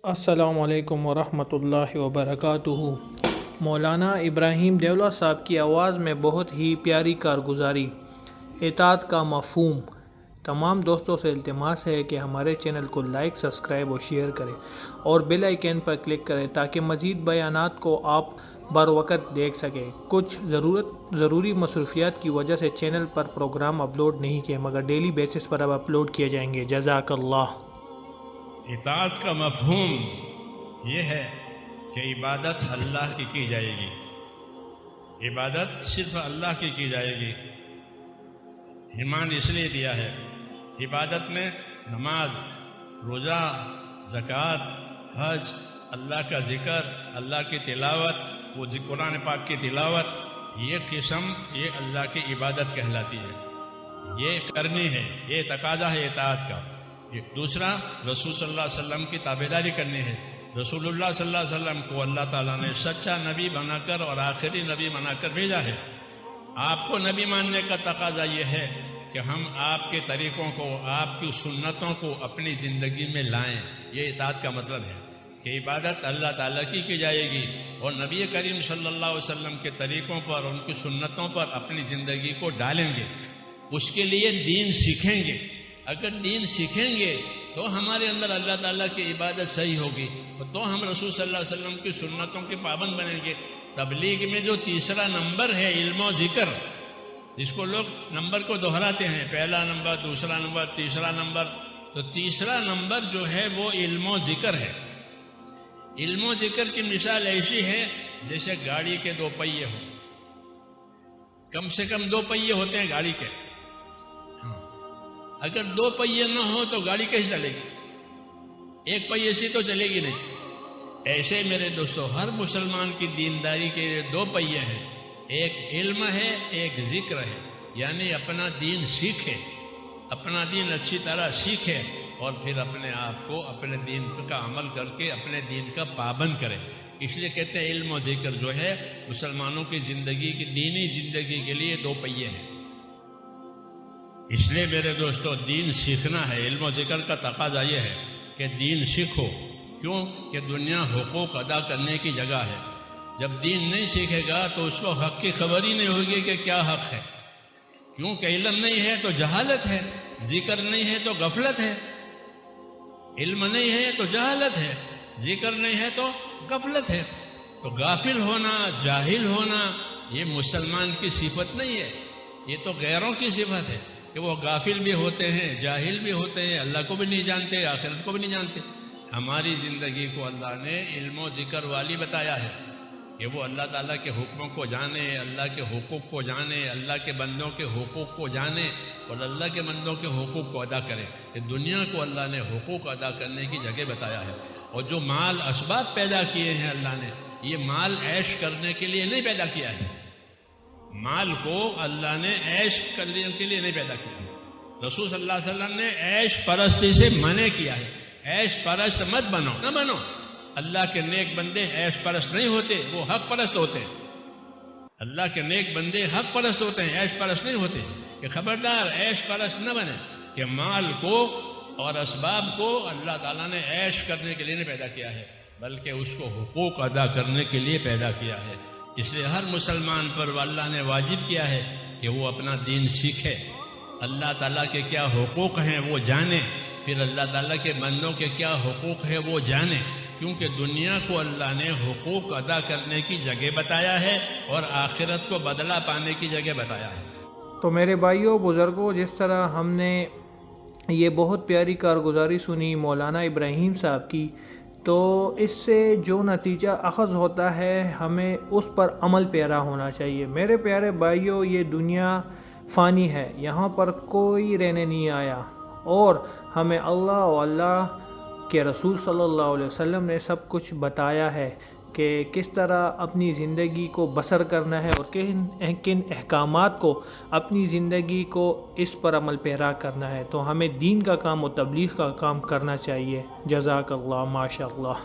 السلام علیکم ورحمۃ اللہ وبرکاتہ۔ مولانا ابراہیم دیولہ صاحب کی آواز میں بہت ہی پیاری کارگزاری، اطاعت کا مفہوم۔ تمام دوستوں سے التماس ہے کہ ہمارے چینل کو لائک، سبسکرائب اور شیئر کریں اور بیل آئیکن پر کلک کریں تاکہ مزید بیانات کو آپ بر وقت دیکھ سکیں۔ کچھ ضروری مصروفیات کی وجہ سے چینل پر پروگرام اپلوڈ نہیں کیے، مگر ڈیلی بیسس پر اب اپلوڈ کیے جائیں گے۔ جزاک اللہ۔ اطاعت کا مفہوم یہ ہے کہ عبادت اللہ کی جائے گی، عبادت صرف اللہ کی جائے گی۔ ایمان اس لیے دیا ہے، عبادت میں نماز، روزہ، زکوٰۃ، حج، اللہ کا ذکر، اللہ کی تلاوت، وہ قرآن پاک کی تلاوت، یہ قسم یہ اللہ کی عبادت کہلاتی ہے، یہ کرنی ہے، یہ تقاضا ہے اطاعت کا۔ دوسرا، رسول صلی اللہ علیہ وسلم کی تابعداری کرنی ہے۔ رسول اللہ صلی اللہ علیہ وسلم کو اللہ تعالیٰ نے سچا نبی بنا کر اور آخری نبی بنا کر بھیجا ہے۔ آپ کو نبی ماننے کا تقاضا یہ ہے کہ ہم آپ کے طریقوں کو، آپ کی سنتوں کو اپنی زندگی میں لائیں۔ یہ اطاعت کا مطلب ہے کہ عبادت اللہ تعالیٰ کی جائے گی اور نبی کریم صلی اللہ علیہ وسلم کے طریقوں پر، ان کی سنتوں پر اپنی زندگی کو ڈالیں گے۔ اس کے لیے دین سیکھیں گے۔ اگر دین سیکھیں گے تو ہمارے اندر اللہ تعالیٰ کی عبادت صحیح ہوگی، تو ہم رسول صلی اللہ علیہ وسلم کی سنتوں کے پابند بنیں گے۔ تبلیغ میں جو تیسرا نمبر ہے علم و ذکر، جس کو لوگ نمبر کو دہراتے ہیں، پہلا نمبر، دوسرا نمبر، تیسرا نمبر، تو تیسرا نمبر جو ہے وہ علم و ذکر ہے۔ علم و ذکر کی مثال ایسی ہے جیسے گاڑی کے دو پہیے ہوں۔ کم سے کم دو پہیے ہوتے ہیں گاڑی کے۔ اگر دو پہیے نہ ہو تو گاڑی کیسے چلے گی؟ ایک پہیے سے تو چلے گی نہیں۔ ایسے میرے دوستو، ہر مسلمان کی دینداری کے دو پہیے ہیں، ایک علم ہے، ایک ذکر ہے، یعنی اپنا دین سیکھے، اپنا دین اچھی طرح سیکھے اور پھر اپنے آپ کو اپنے دین کا عمل کر کے اپنے دین کا پابند کرے۔ اس لیے کہتے ہیں علم و ذکر جو ہے مسلمانوں کی زندگی کی، دینی زندگی کے لیے دو پہیے ہیں۔ اس لیے میرے دوستو، دین سیکھنا ہے۔ علم و ذکر کا تقاضا یہ ہے کہ دین سیکھو۔ کیوں کہ دنیا حقوق ادا کرنے کی جگہ ہے۔ جب دین نہیں سیکھے گا تو اس کو حق کی خبر ہی نہیں ہوگی کہ کیا حق ہے، کیونکہ علم نہیں ہے تو جہالت ہے، ذکر نہیں ہے تو غفلت ہے۔ علم نہیں ہے تو جہالت ہے، ذکر نہیں ہے تو غفلت ہے۔ تو غافل ہونا، جاہل ہونا یہ مسلمان کی صفت نہیں ہے، یہ تو غیروں کی صفت ہے کہ وہ غافل بھی ہوتے ہیں، جاہل بھی ہوتے ہیں، اللہ کو بھی نہیں جانتے، آخرت کو بھی نہیں جانتے۔ ہماری زندگی کو اللہ نے علم و ذکر والی بتایا ہے کہ وہ اللہ تعالیٰ کے حکموں کو جانے، اللہ کے حقوق کو جانے، اللہ کے بندوں کے حقوق کو جانے اور اللہ کے بندوں کے حقوق کو ادا کرے۔ کہ دنیا کو اللہ نے حقوق ادا کرنے کی جگہ بتایا ہے۔ اور جو مال اسباب پیدا کیے ہیں اللہ نے، یہ مال عیش کرنے کے لیے نہیں پیدا کیا ہے۔ مال کو اللہ نے عیش کرنے کے لیے نہیں پیدا کیا۔ رسول صلی اللہ علیہ وسلم نے عیش پرستی سے منع کیا ہے۔ عیش پرست مت بنو، نہ بنو۔ اللہ کے نیک بندے عیش پرست نہیں ہوتے، وہ حق پرست ہوتے ہیں۔ اللہ کے نیک بندے حق پرست ہوتے ہیں، عیش پرست نہیں ہوتے۔ کہ خبردار عیش پرست نہ بنے، کہ مال کو اور اسباب کو اللہ تعالیٰ نے عیش کرنے کے لیے نہیں پیدا کیا ہے، بلکہ اس کو حقوق ادا کرنے کے لیے پیدا کیا ہے۔ اس لیے ہر مسلمان پر اللہ نے واجب کیا ہے کہ وہ اپنا دین سیکھے، اللہ تعالیٰ کے کیا حقوق ہیں وہ جانے، پھر اللہ تعالیٰ کے بندوں کے کیا حقوق ہیں وہ جانے، کیونکہ دنیا کو اللہ نے حقوق ادا کرنے کی جگہ بتایا ہے اور آخرت کو بدلہ پانے کی جگہ بتایا ہے۔ تو میرے بھائیوں، بزرگوں، جس طرح ہم نے یہ بہت پیاری کارگزاری سنی مولانا ابراہیم صاحب کی، تو اس سے جو نتیجہ اخذ ہوتا ہے ہمیں اس پر عمل پیرا ہونا چاہیے۔ میرے پیارے بھائیوں، یہ دنیا فانی ہے، یہاں پر کوئی رہنے نہیں آیا، اور ہمیں اللہ اور اللہ کے رسول صلی اللہ علیہ وسلم نے سب کچھ بتایا ہے کہ کس طرح اپنی زندگی کو بسر کرنا ہے اور کن احکامات کو اپنی زندگی کو اس پر عمل پیرا کرنا ہے۔ تو ہمیں دین کا کام اور تبلیغ کا کام کرنا چاہیے۔ جزاک اللہ، ماشاء اللہ۔